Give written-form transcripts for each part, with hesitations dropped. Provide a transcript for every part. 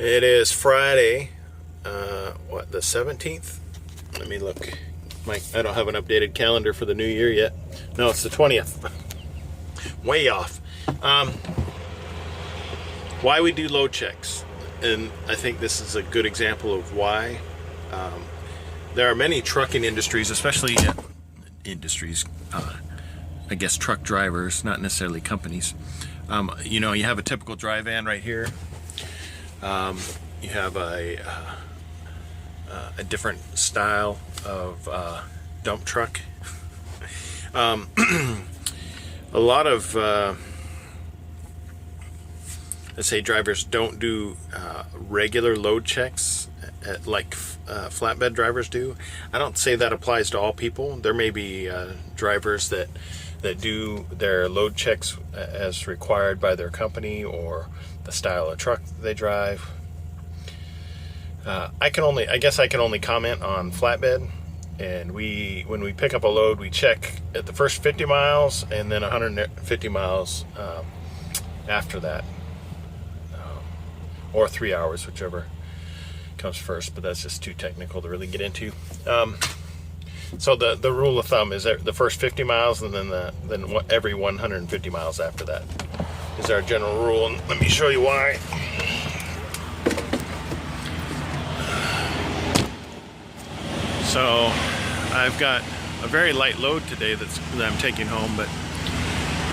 It is Friday, the 17th? Let me look. I don't have an updated calendar for the new year yet. No, it's the 20th. Way off. Why we do load checks. And I think this is a good example of why. There are many trucking industries, especially I guess truck drivers, not necessarily companies. You have a typical dry van right here. You have a different style of dump truck. A lot of let's say drivers don't do regular load checks like flatbed drivers do. I don't say that applies to all people. There may be drivers that do their load checks as required by their company or the style of truck that they drive. I guess I can only comment on flatbed, and when we pick up a load, we check at the first 50 miles and then 150 miles after that, or 3 hours, whichever comes first, but that's just too technical to really get into. So the rule of thumb is that the first 50 miles and then every 150 miles after that is our general rule, and let me show you why. So I've got a very light load today that I'm taking home, but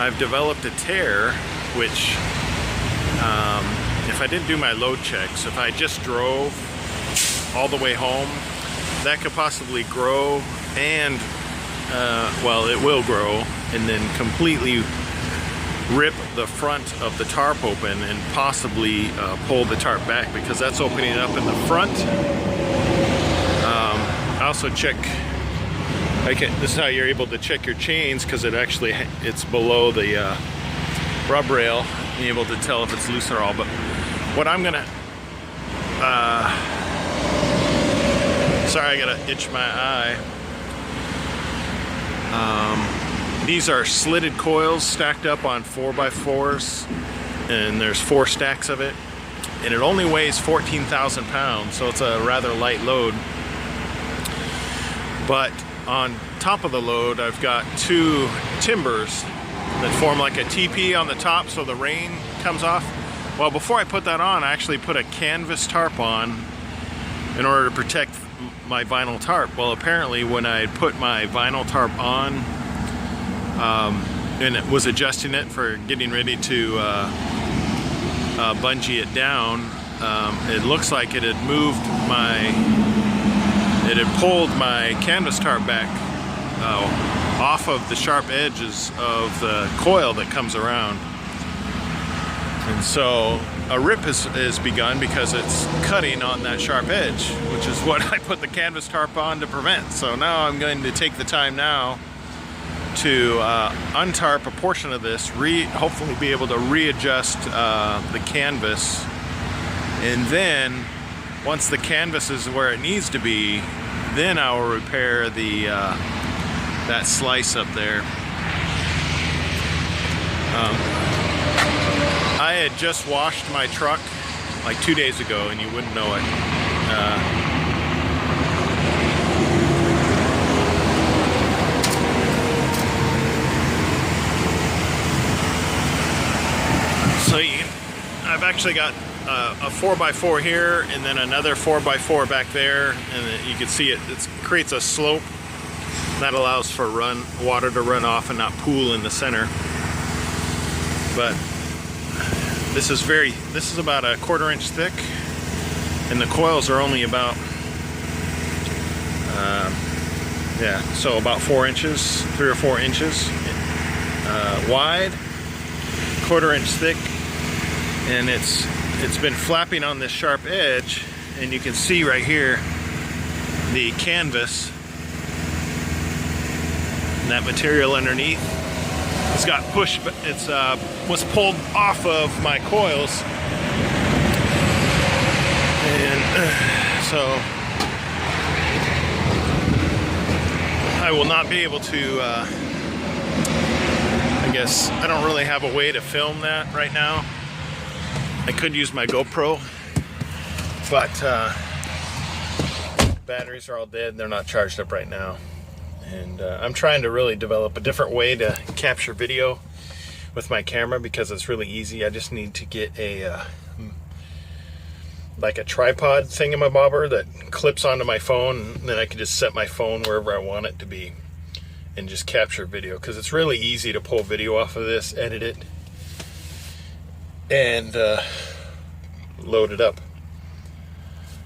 I've developed a tear which if I didn't do my load checks, if I just drove all the way home, that could possibly grow and it will grow and then completely rip the front of the tarp open and possibly pull the tarp back, because that's opening up in the front. I also check, this is how you're able to check your chains, because it's below the rub rail, and you're able to tell if it's loose or all. But what I'm gonna sorry, I gotta itch my eye. These are slitted coils stacked up on 4x4s, and there's 4 stacks of it, and it only weighs 14,000 pounds, so it's a rather light load. But on top of the load, I've got 2 timbers that form like a teepee on the top so the rain comes off. Well, before I put that on, I actually put a canvas tarp on in order to protect my vinyl tarp. Well, apparently when I put my vinyl tarp on and it was adjusting it for getting ready to bungee it down, it looks like it had pulled my canvas tarp back off of the sharp edges of the coil that comes around. And so a rip is begun because it's cutting on that sharp edge, which is what I put the canvas tarp on to prevent. So now I'm going to take the time now to untarp a portion of this, hopefully be able to readjust the canvas, and then once the canvas is where it needs to be, then I will repair that slice up there. I had just washed my truck like 2 days ago, and you wouldn't know it. I've actually got a 4x4 here, and then another 4x4 back there, and you can see it creates a slope that allows for water to run off and not pool in the center. But this is about a 1/4 inch thick, and the coils are only about so about 4 inches, 3 or 4 inches wide, 1/4 inch thick, and it's been flapping on this sharp edge, and you can see right here the canvas and that material underneath. It's got pushed, but was pulled off of my coils, and so I will not be able to I guess I don't really have a way to film that right now. I could use my GoPro but batteries are all dead. They're not charged up right now. And I'm trying to really develop a different way to capture video with my camera because it's really easy. I just need to get a like a tripod thingamabobber that clips onto my phone, and then I can just set my phone wherever I want it to be and just capture video, because it's really easy to pull video off of this, edit it, and load it up.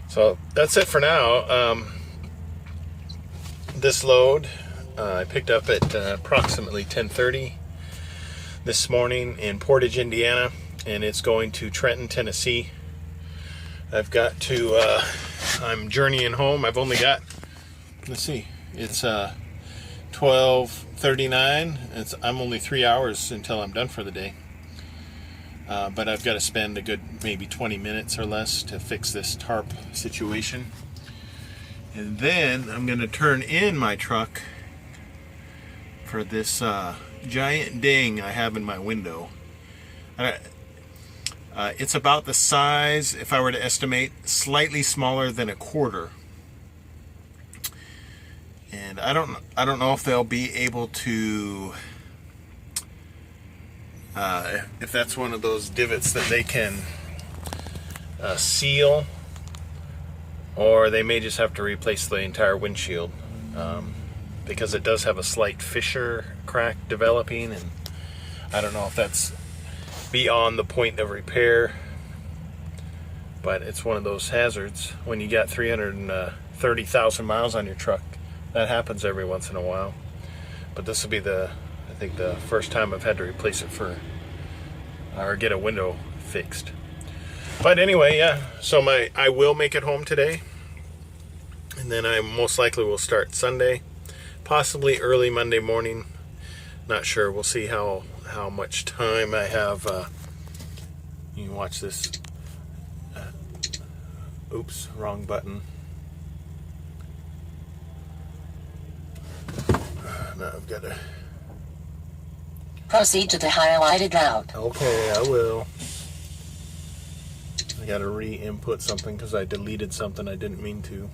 So that's it for now. This load I picked up at approximately 10:30 this morning in Portage, Indiana, and it's going to Trenton, Tennessee. I've got to, I'm journeying home. I've only got, let's see, it's 12:39. I'm only 3 hours until I'm done for the day. But I've got to spend a good maybe 20 minutes or less to fix this tarp situation. And then I'm going to turn in my truck for this giant ding I have in my window. It's about the size, if I were to estimate, slightly smaller than a quarter. And I don't know if they'll be able to, if that's one of those divots that they can seal, or they may just have to replace the entire windshield, because it does have a slight fissure crack developing, and I don't know if that's beyond the point of repair, but it's one of those hazards when you got 330,000 miles on your truck. That happens every once in a while. But this will be I think the first time I've had to replace it or get a window fixed. But anyway, yeah, so I will make it home today, and then I most likely will start Sunday, possibly early Monday morning. Not sure. We'll see how much time I have. You can watch this. Oops, wrong button. Now I've got to proceed to the highlighted route. Okay, I will. I got to re-input something because I deleted something I didn't mean to.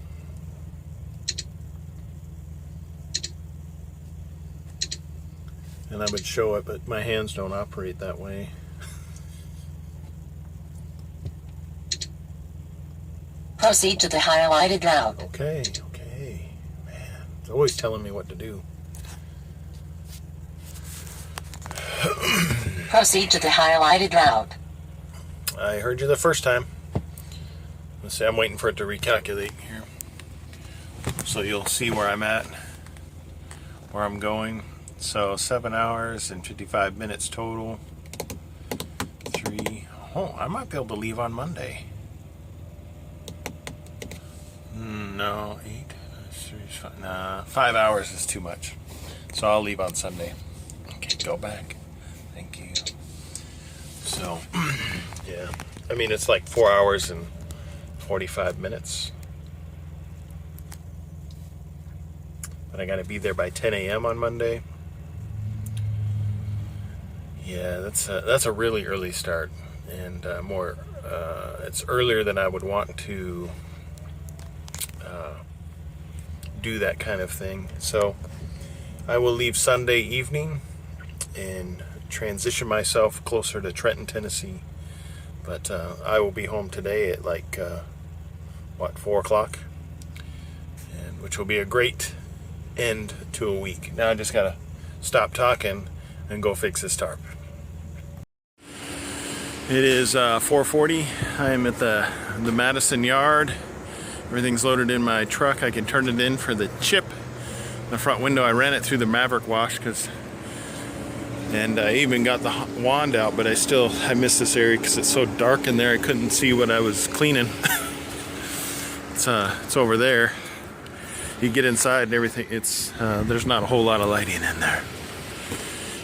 And I would show it, but my hands don't operate that way. Proceed to the highlighted route. Okay, man. It's always telling me what to do. Proceed to the highlighted route. I heard you the first time. Let's see, I'm waiting for it to recalculate here. So you'll see where I'm at, where I'm going. So 7 hours and 55 minutes total. I might be able to leave on Monday. No, 8, 3, 5, nah, 5 hours is too much. So I'll leave on Sunday. Okay, go back. Thank you. So, yeah. I mean, it's like 4 hours and 45 minutes. But I gotta be there by 10 a.m. on Monday. Yeah, that's a really early start, and it's earlier than I would want to do that kind of thing. So I will leave Sunday evening and transition myself closer to Trenton, Tennessee. But I will be home today at like 4 o'clock, and which will be a great end to a week. Now I just gotta stop talking and go fix this tarp. It is 4:40. I am at the Madison yard. Everything's loaded in my truck. I can turn it in for the chip. The front window, I ran it through the Maverick wash, and I even got the wand out, but I missed this area because it's so dark in there I couldn't see what I was cleaning. It's over there. You get inside and everything, there's not a whole lot of lighting in there.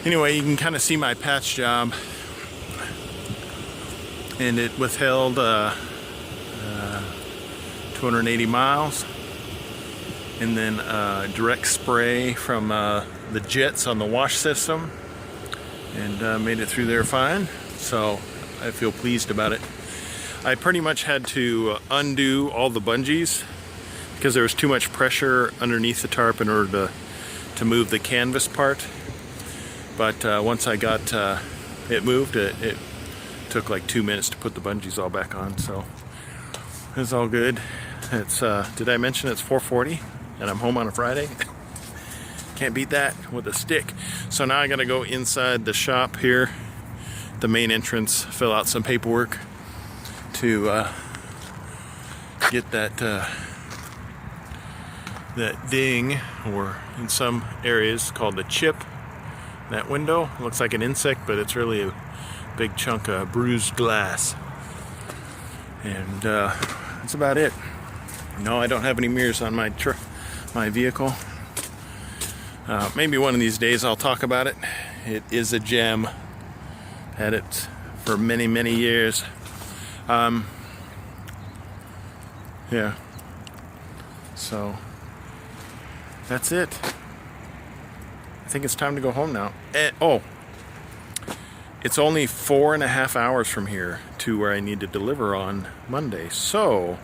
Anyway, you can kind of see my patch job, and it withheld 280 miles, and then direct spray from the jets on the wash system, and made it through there fine. So I feel pleased about it. I pretty much had to undo all the bungees because there was too much pressure underneath the tarp in order to move the canvas part. But once I got it moved, it took like 2 minutes to put the bungees all back on, so it's all good. It's did I mention it's 4:40 and I'm home on a Friday? Can't beat that with a stick. So now I gotta go inside the shop here, the main entrance, fill out some paperwork to get that that ding, or in some areas called the chip. That window looks like an insect, but it's really a big chunk of bruised glass. And that's about it. No, I don't have any mirrors on my vehicle. Maybe one of these days I'll talk about it. It is a gem. Had it for many, many years. Yeah. So that's it. I think it's time to go home now. Oh, it's only 4.5 hours from here to where I need to deliver on Monday. So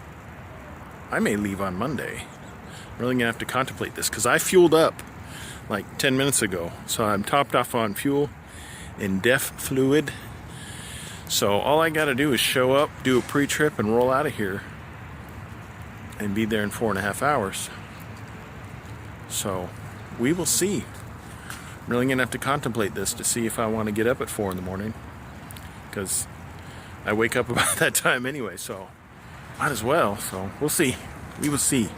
I may leave on Monday. I'm really gonna have to contemplate this because I fueled up like 10 minutes ago. So I'm topped off on fuel and DEF fluid. So all I gotta do is show up, do a pre-trip, and roll out of here and be there in 4.5 hours. So we will see. I'm really gonna have to contemplate this to see if I want to get up at 4 in the morning, because I wake up about that time anyway, so might as well. So we'll see. We will see.